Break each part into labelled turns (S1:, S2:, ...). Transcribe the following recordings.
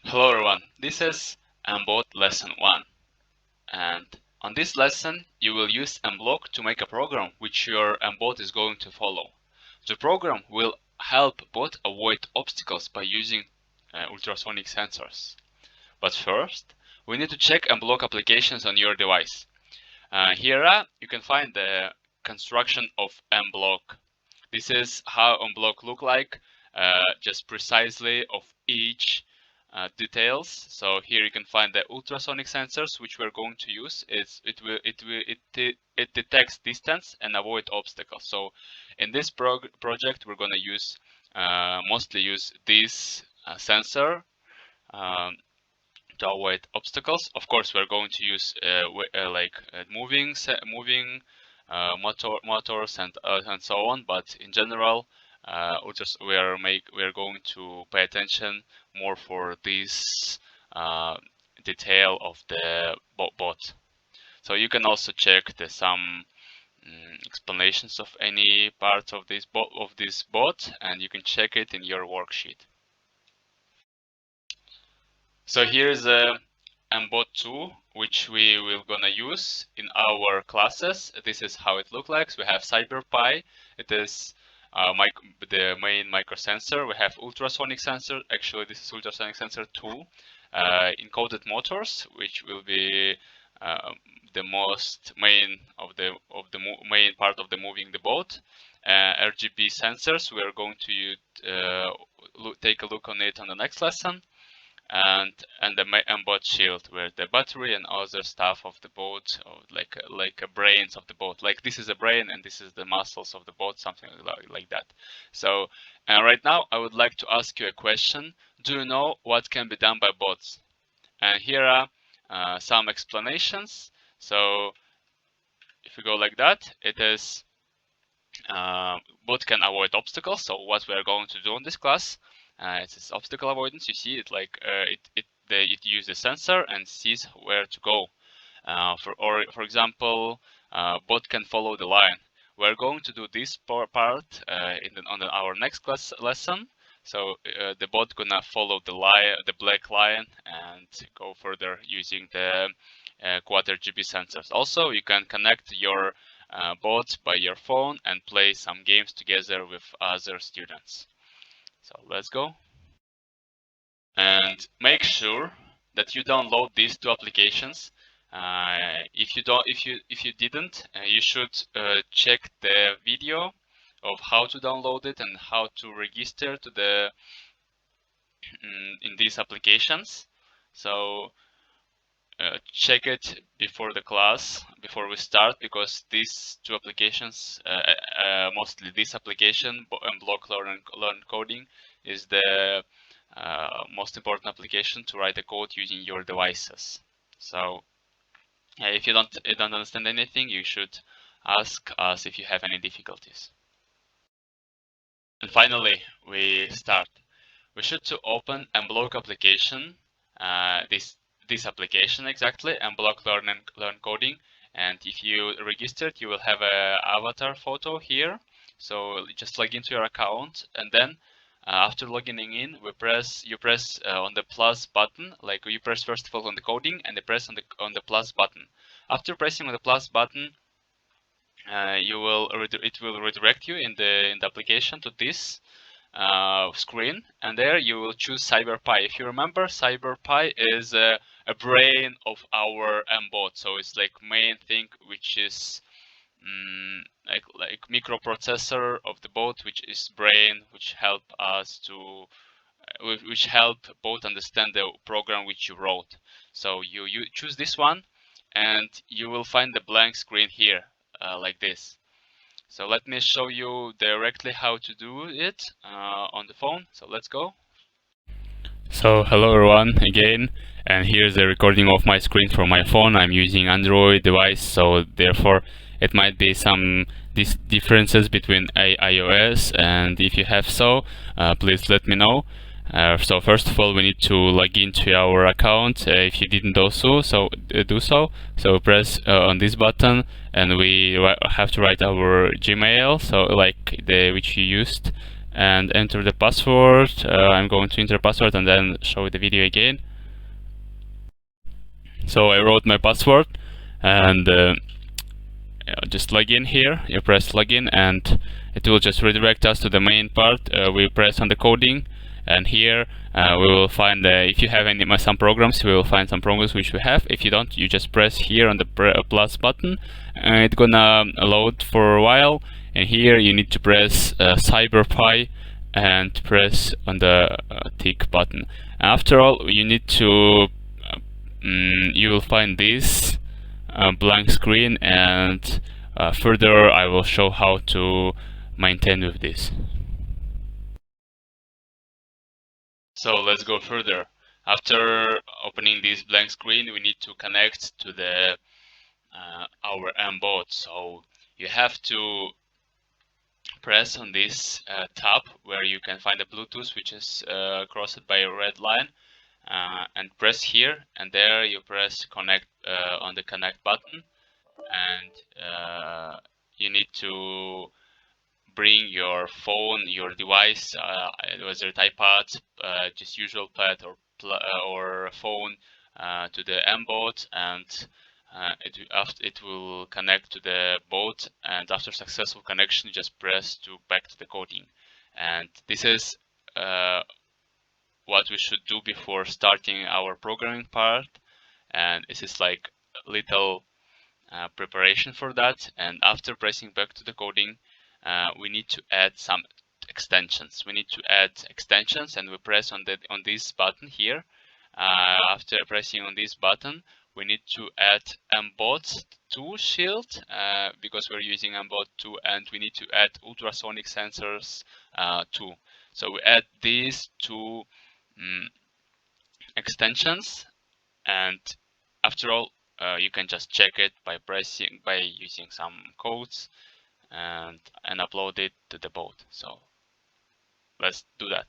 S1: Hello everyone, this is Mbot lesson 1, and on this lesson you will use mBlock to make a program which your Mbot is going to follow. The program will help bot avoid obstacles by using ultrasonic sensors. But first, we need to check mBlock applications on your device. Here you can find the construction of mBlock. This is how mBlock look like, just precisely of each details. So here you can find the ultrasonic sensors which we're going to use. It detects distance and avoid obstacles. So in this project we're going to use mostly use this sensor to avoid obstacles. Of course, we're going to use moving motors and so on. But in general, we are going to pay attention more for this detail of the bot. So you can also check some explanations of any parts of this bot, and you can check it in your worksheet. So here's a Mbot 2, which we will gonna use in our classes. This is how it looks like. So we have CyberPi. It is the main microsensor. We have ultrasonic sensor. Actually, this is ultrasonic sensor 2. Encoded motors, which will be the most main main part of the moving the boat. RGB sensors. We are going to take a look on it on the next lesson. And the Mbot shield, where the battery and other stuff of the boat, or like a brains of the boat. Like this is a brain and this is the muscles of the boat, something like that. So right now I would like to ask you a question. Do you know what can be done by bots? And here are some explanations. So if we go like that, it is bot can avoid obstacles. So what we are going to do in this class, it's obstacle avoidance. You see it like it uses a sensor and sees where to go. For example, bot can follow the line. We're going to do this part on our next class lesson. So the bot gonna follow the black line and go further using the quad RGB sensors. Also, you can connect your bot by your phone and play some games together with other students. So let's go. And make sure that you download these two applications. If you didn't, you should check the video of how to download it and how to register to the in these applications. So check it before the class, before we start, because these two applications, mostly this application, mBlock Learn Coding, is the most important application to write a code using your devices. So if you don't understand anything, you should ask us if you have any difficulties. And finally, we start. We should to open mBlock application, this application exactly, mBlock Learn Coding. And if you registered, you will have a avatar photo here. So just log into your account, and then after logging in, you press on the plus button. Like you press first of all on the coding, and you press on the plus button. After pressing on the plus button, it will redirect you in the application to this screen, and there you will choose CyberPi. If you remember, CyberPi is a brain of our Mbot, so it's like main thing which is like microprocessor of the bot, which is brain, which help us to both understand the program which you wrote. So you choose this one, and you will find the blank screen here, like this. So let me show you directly how to do it on the phone. So let's go. So hello everyone again, and here's a recording of my screen from my phone. I'm using Android device, so therefore it might be some differences between iOS, and if you have so, please let me know. So first of all, we need to log into our account. If you didn't do so, do so. So press on this button, and we have to write our Gmail, so like which you used, and enter the password. I'm going to enter password and then show the video again. So I wrote my password, and just log in here. You press login and it will just redirect us to the main part. We press on the coding, and here we will find if you have some programs, we will find some programs which we have. If you don't, you just press here on the plus button, and it's gonna load for a while. And here you need to press CyberPi and press on the tick button. After all, you need to you will find this blank screen, and further I will show how to maintain with this. So let's go further. After opening this blank screen, we need to connect to the our Mbot. So you have to press on this tab where you can find the Bluetooth, which is crossed by a red line, and press here, and there you press connect on the connect button, and you need to bring your phone, your device, whether it's iPad, just usual pad or phone, to the Mbot, and it will connect to the bot. And after successful connection, just press back to the coding. And this is what we should do before starting our programming part. And this is like a little preparation for that. And after pressing back to the coding, we need to add some extensions. We need to add extensions, and we press on this button here. After pressing on this button, we need to add Mbot 2 shield, because we're using Mbot 2, and we need to add Ultrasonic Sensors 2. So we add these two extensions, and after all, you can just check it by using some codes and upload it to the bot. So let's do that.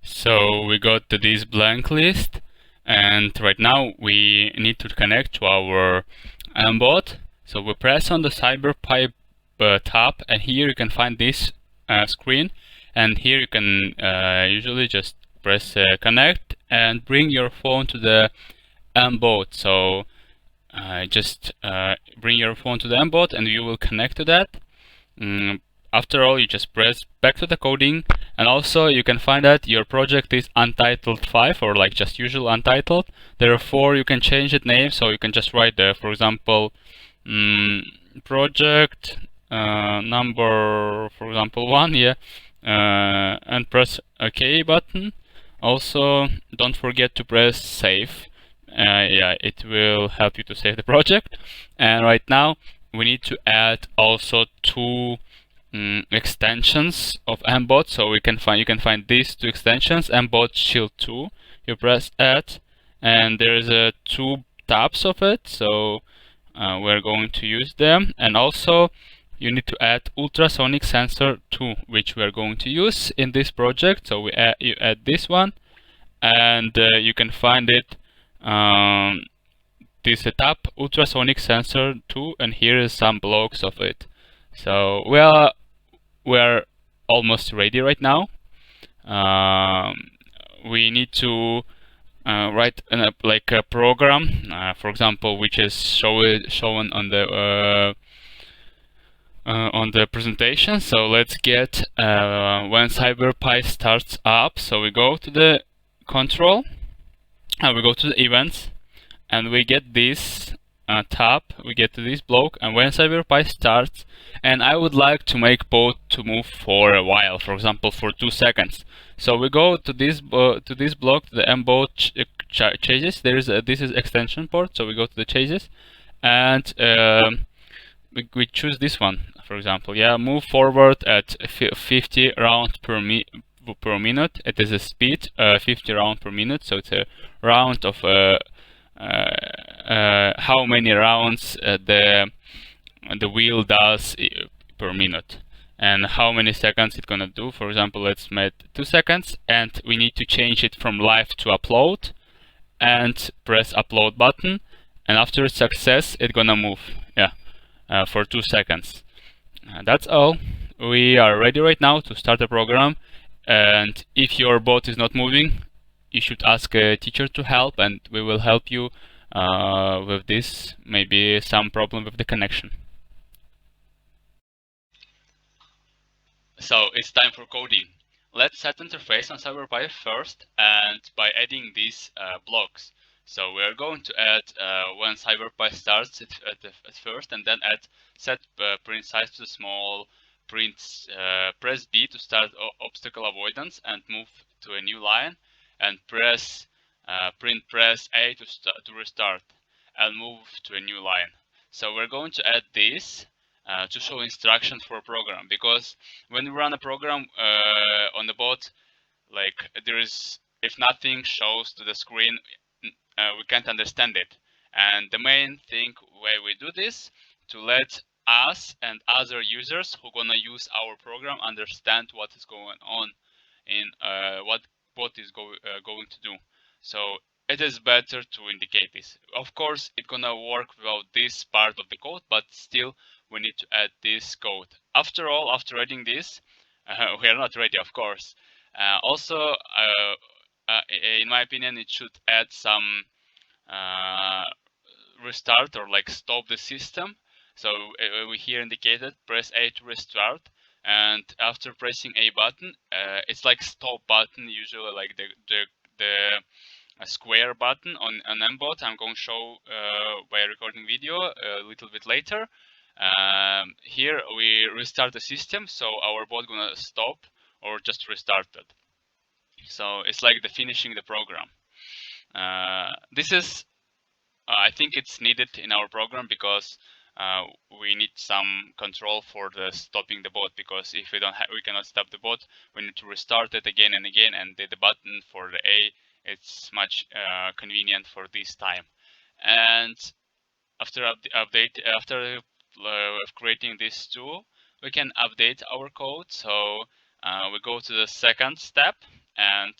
S1: So we got to this blank list, and right now we need to connect to our Mbot. So we press on the CyberPi tab, and here you can find this screen, and here you can usually just press connect and bring your phone to the Mbot. So just bring your phone to the Mbot and you will connect to that. After all, you just press back to the coding, and also you can find that your project is untitled 5, or like just usual untitled. Therefore, you can change its name, so you can just write there, for example, project number, for example, 1, yeah, and press OK button. Also, don't forget to press save. Yeah, it will help you to save the project. And right now we need to add also two extensions of Mbot. So you can find these two extensions, Mbot Shield 2. You press add, and there's two tabs of it, so we're going to use them. And also you need to add Ultrasonic Sensor 2, which we are going to use in this project. So you add this one, and you can find it this tab, Ultrasonic Sensor 2, and here is some blocks of it. So we're almost ready right now. We need to write like a program, for example, which is shown on the presentation. So let's get when CyberPi starts up. So we go to the control, and we go to the events, and we get this tab, we get to this block, and when CyberPi starts, and I would like to make both to move for a while, for example for 2 seconds. So we go to this block, to the Mbot changes. This is extension port, so we go to the changes, and we choose this one, for example, yeah, move forward at 50 rounds per minute. It is a speed 50 rounds per minute, so it's a round of how many rounds the wheel does per minute, and how many seconds it's gonna do. For example, let's make 2 seconds, and we need to change it from live to upload, and press upload button, and after success it's gonna move, yeah, for 2 seconds. That's all. we are ready right now to start the program. And if your bot is not moving, you should ask a teacher to help, and we will help you with this. Maybe some problem with the connection. So it's time for coding. Let's set interface on CyberPy first, and by adding these blocks. So we are going to add when CyberPy starts at first, and then add set print size to small, print press B to start obstacle avoidance and move to a new line, and press A to restart and move to a new line. So we're going to add this to show instructions for a program, because when we run a program on the bot, like if nothing shows to the screen, we can't understand it. And the main thing why we do this, to let us and other users who gonna use our program understand what is going on in what bot is going to do. So it is better to indicate this. Of course, it's gonna work without this part of the code, but still we need to add this code. After all, after adding this, we are not ready, of course. Also, in my opinion, it should add some restart or like stop the system. So we here indicated press A to restart, and after pressing A button, it's like stop button, usually like the square button on Mbot. I'm going to show by recording video a little bit later. Here we restart the system, so our bot gonna stop or just restart it. So it's like the finishing the program. This is, I think it's needed in our program, because we need some control for the stopping the bot, because if we don't we cannot stop the bot, we need to restart it again and again, and the button for the A, it's much convenient for this time. And after after creating this tool, we can update our code. So we go to the second step and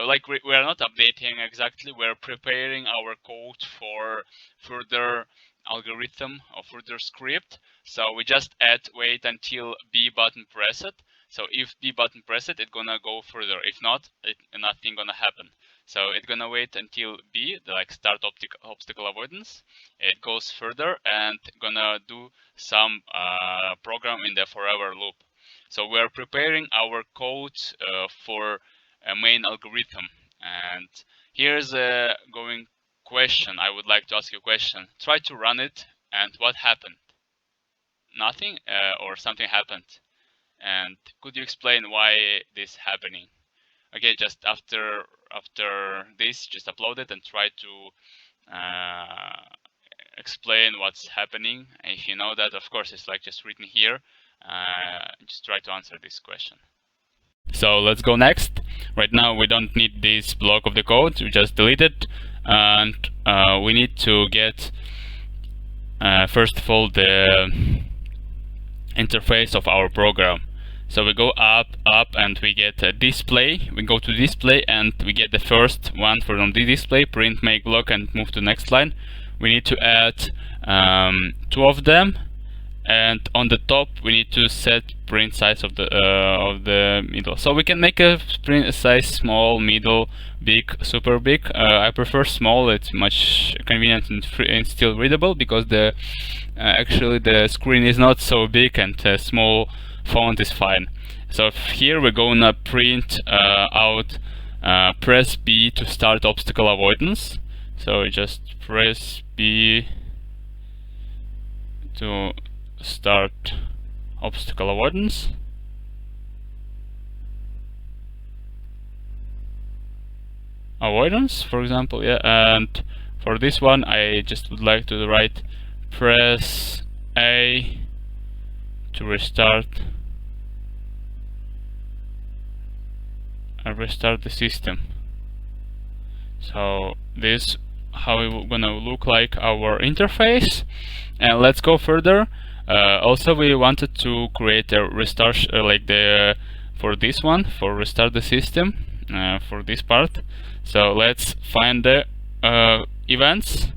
S1: like we are not updating exactly, we're preparing our code for further algorithm or further script. So we just wait until B button press it. So if B button press it, it's gonna go further. If not, nothing gonna happen. So it's gonna wait until B, like start obstacle avoidance. It goes further and gonna do some program in the forever loop. So we're preparing our code for a main algorithm. And here's a going question. I would like to ask you a question. Try to run it, and what happened? Nothing, or something happened? And could you explain why this happening? Okay, just after this, just upload it and try to explain what's happening. And if you know that, of course, it's like just written here. Just try to answer this question. So let's go next. Right now we don't need this block of the code, we just delete it, and we need to get first of all the interface of our program. So we go up, and we get a display. We go to display and we get the first one from the display, print make block, and move to the next line. We need to add 2 of them, and on the top we need to set print size of the middle. So we can make a print size small, middle, big, super big. I prefer small. It's much convenient and still readable, because the actually the screen is not so big, and small font is fine. So here we're gonna print out press B to start obstacle avoidance. So we just press B to start obstacle avoidance. For example, yeah. And for this one, I just would like to write press A to restart the system. So this how it's gonna look like our interface. And let's go further. Also, we wanted to create a restart for this one, for restart the system, for this part. So let's find the events,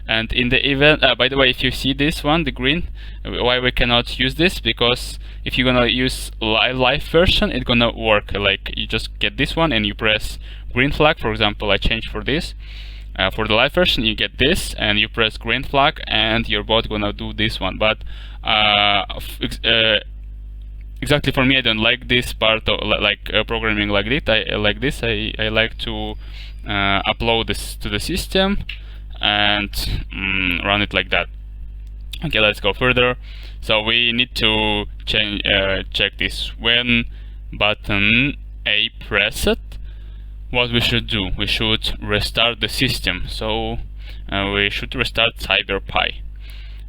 S1: And in the event, by the way, if you see this one, the green, why we cannot use this? Because if you're gonna use live version, it's gonna work. Like you just get this one and you press green flag. For example, I change for this. For the live version, you get this, and you press green flag, and your bot gonna do this one. But exactly for me, I don't like this part of programming like this. I like to upload this to the system and run it like that. Okay, let's go further. So we need to check this. When button A pressed, what we should do? We should restart the system. So we should restart CyberPi.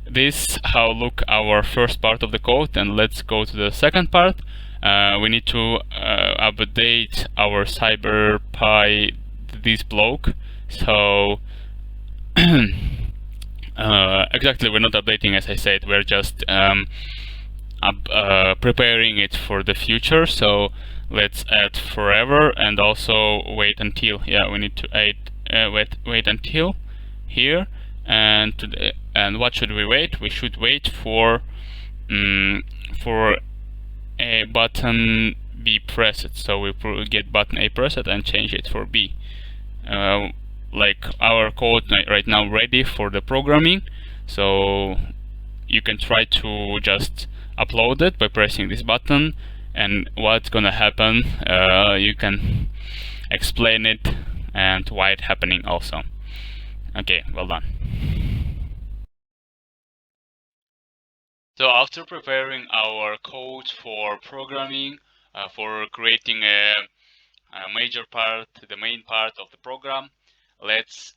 S1: This how look our first part of the code, and let's go to the second part. We need to update our CyberPi this block. So exactly, we're not updating, as I said, we're just preparing it for the future. So let's add forever, and also wait until. Yeah, we need to add wait until here. And what should we wait? We should wait for a button B pressed. So we get button A pressed and change it for B. Like our code right now ready for the programming. So you can try to just upload it by pressing this button, and what's gonna happen, you can explain it and why it's happening also. Okay, well done. So after preparing our code for programming, for creating a major part, the main part of the program, let's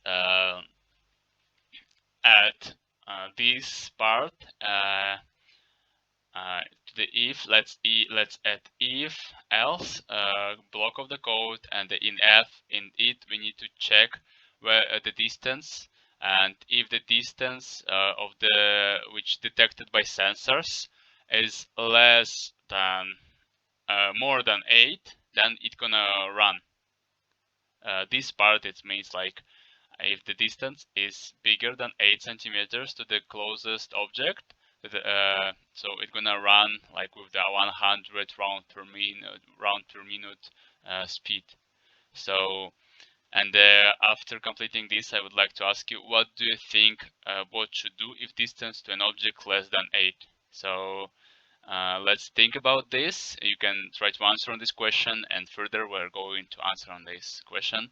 S1: add this part to the if. Let's add if else block of the code, and in it we need to check where the distance, and if the distance of the which detected by sensors is less than more than 8, then it's gonna run this part. It means like if the distance is bigger than 8 centimeters to the closest object, so it's gonna run like with the 100 round per minute speed. So, and after completing this, I would like to ask you, what do you think bot should do if distance to an object less than 8? So let's think about this. You can try to answer on this question, and further we're going to answer on this question.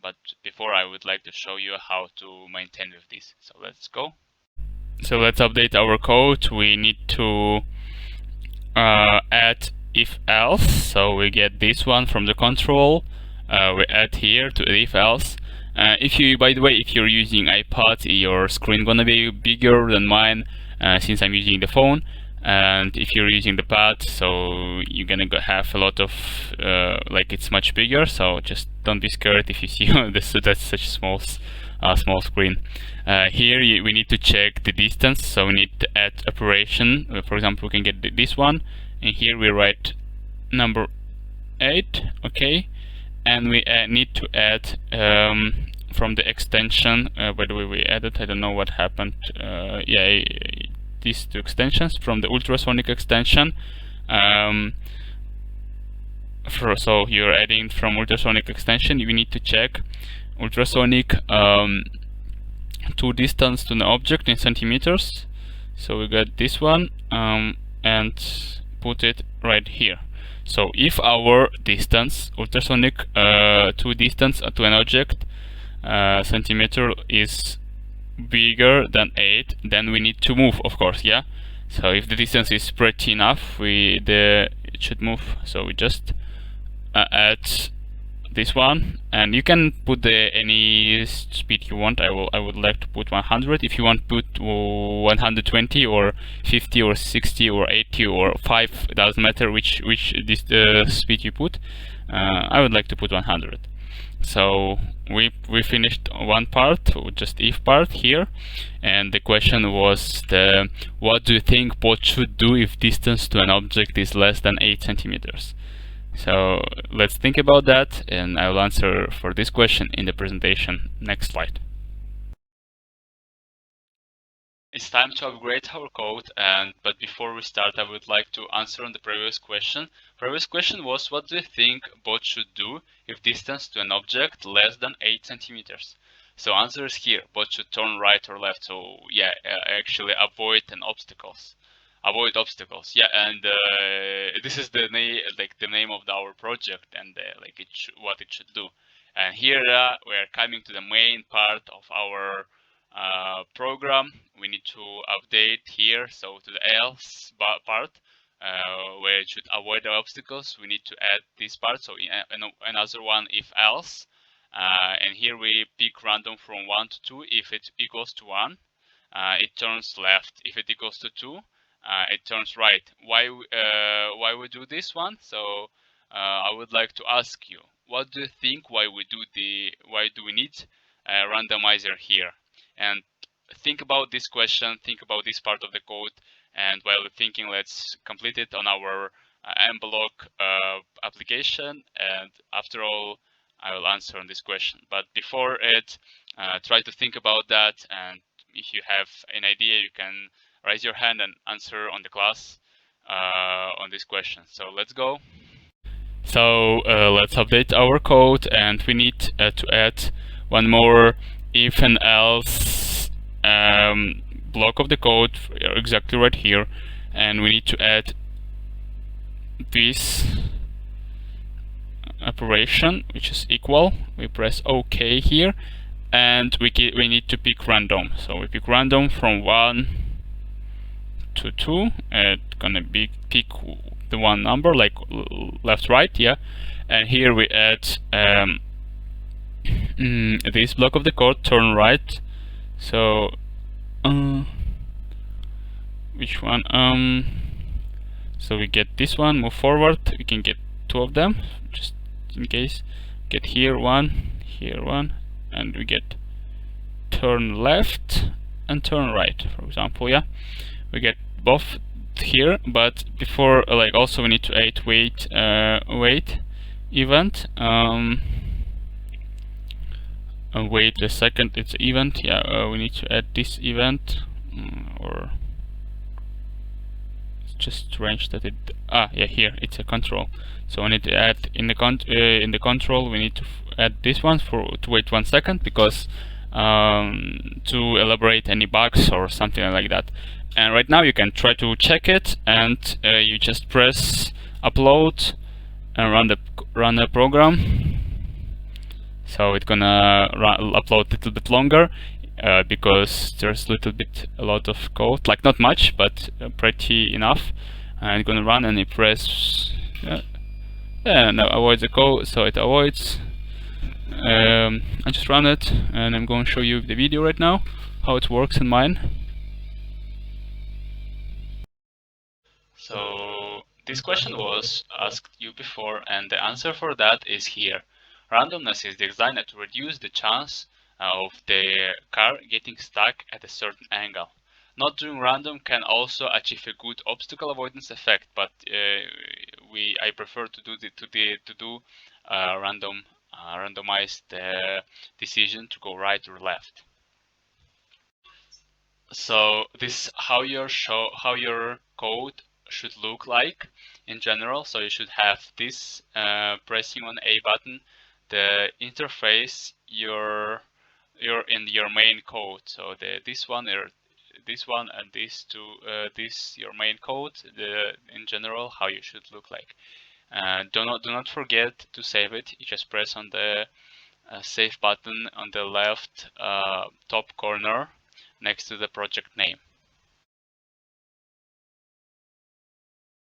S1: But before, I would like to show you how to maintain with this. So let's go. So let's update our code. We need to add if else. So we get this one from the control. We add here to if else. If you, by the way, if you're using iPad, your screen gonna be bigger than mine, since I'm using the phone. And if you're using the pad, so you're gonna have a lot of like it's much bigger. So just don't be scared if you see that's such small screen. Here we need to check the distance. So we need to add operation. For example, we can get this one, and here we write number 8. Okay, and we need to add from the extension. By the way, we added. I don't know what happened. Yeah. These two extensions from the ultrasonic extension. So you're adding from ultrasonic extension, you need to check ultrasonic to distance to an object in centimeters. So we got this one and put it right here. So if our distance, ultrasonic to distance to an object centimeter is bigger than 8, then we need to move, of course. Yeah, so if the distance is pretty enough, it should move. So we just add this one, and you can put any speed you want. I would like to put 100. If you want to put 120 or 50 or 60 or 80 or 5, doesn't matter which speed you put. I would like to put 100. So we finished one part, just if part here, and the question was what do you think bot should do if distance to an object is less than 8 centimeters? So let's think about that, and I'll answer for this question in the presentation. Next slide. It's time to upgrade our code, but before we start, I would like to answer on the previous question. Previous question was, what do you think bot should do if distance to an object less than 8 centimeters? So answer is here, bot should turn right or left. So yeah, actually avoid obstacles. Avoid obstacles. Yeah, and this is the name of our project, and what it should do. And here we are coming to the main part of our program. We need to update here, so to the else part, where it should avoid the obstacles. We need to add this part, so another one if else. And here we pick random from 1 to 2. If it equals to 1, it turns left. If it equals to 2, it turns right. Why we do this one? So I would like to ask you, what do you think? Why do we need a randomizer here? And think about this question, think about this part of the code, and while thinking, let's complete it on our mBlock application, and after all, I will answer on this question. But before it, try to think about that, and if you have an idea, you can raise your hand and answer on the class on this question. So let's go. So let's update our code, and we need to add one more if and else block of the code exactly right here, and we need to add this operation, which is equal. We press OK here, and we need to pick random. So we pick random from 1 to 2. It's gonna be pick the one number, like left, right, yeah. And here we add this block of the code, turn right. So which one? So we get this one, move forward. We can get 2 of them, just in case. Get here one, and we get turn left and turn right, for example, yeah. We get both here, but before, also we need to add wait event. Wait a second, it's event. Yeah, we need to add this event, or it's just strange that it. Yeah, here it's a control. So we need to add in the control. We need to add this one to wait 1 second, because to elaborate any bugs or something like that. And right now you can try to check it, and you just press upload and run the program. So it's gonna upload a little bit longer because there's a lot of code, like not much, but pretty enough. And it's gonna run, and you press now avoid the code, so it avoids. I just run it, and I'm going to show you the video right now how it works in mine. So this question was asked you before, and the answer for that is here. Randomness is designed to reduce the chance of the car getting stuck at a certain angle. Not doing random can also achieve a good obstacle avoidance effect, but I prefer to do randomized decision to go right or left. So this how your code should look like in general. So you should have this pressing on A button, the interface you're in your main code. So this one and these two, this your main code. In general how you should look like. Do not forget to save it. You just press on the save button on the left top corner next to the project name.